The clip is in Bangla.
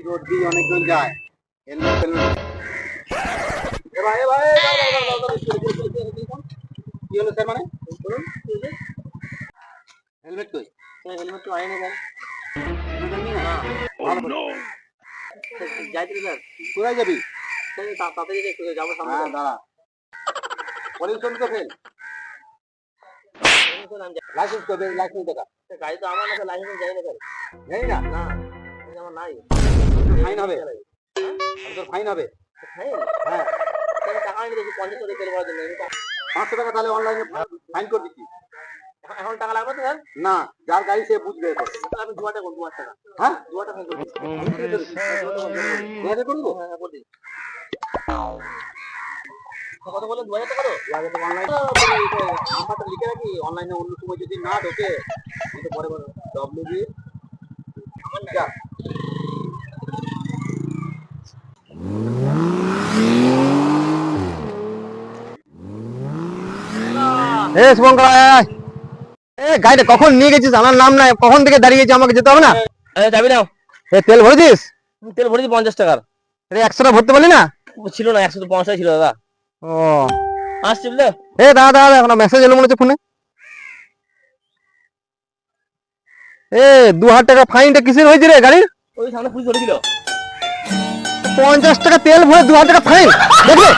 রোড দিয়ে অনেকজন যায়। হেলমেট হেলমেট কি হলো স্যার? মানে বলুন হেলমেট কই? হেলমেট তো আইনি স্যার। যাইতে স্যার কোথায় যাবি? তাড়াতাড়ি একটু যাবো সামনে। দাঁড়া পলিউশন তো ফেল। লাইসেন্স কবে? লাইসেন্স দেখা। গাড়ি তো আমার না, লাইসেন্স যাই না স্যার। জানি না না, আমার নাই। ফাইন হবে, তোর ফাইন হবে। হ্যাঁ টাকা আমি দিয়েছি 50 টাকা তেল ভরার জন্য। 500 টাকা তাহলে অনলাইনে ফাইন করে দিচ্ছি। এখন টাকা লাগবে তো স্যার? না, যার গাড়ি সে বুঝবে। আমি 2 টাকা 2 টাকা। হ্যাঁ 2 টাকা ফাইন করে দিচ্ছি। 2 টাকা করে দেবো। হ্যাঁ করে দিচ্ছি। কত বলে 2000 টাকা? তো অনলাইন নাম্বারটা লিখে রাখি। অনলাইনে অন্য সময় যদি না ঢোকে কিন্তু পরে ডব্লিউবি যা। গাড়িটা কখন নিয়ে গেছিস? আমার নাম নাই, কখন থেকে দাঁড়িয়ে গেছি, আমাকে যেতে হবে না? যাবি না? তেল ভরেছিস? তেল ভরেছি 50 টাকার। 100টা ভরতে পারলি না? ছিল না, 150 ছিল দাদা। ও আসছি বুঝলে। দাদা এখন মেসেজ এলো মনে হচ্ছে ফোনে। 2000 টাকা ফাইনটা কিসের হয়েছে রে গাড়ির? ওই সামনে পুলিশ ধরেছিল। 50 টাকা তেল ভরে 2000 টাকা ফাইন দেখবে?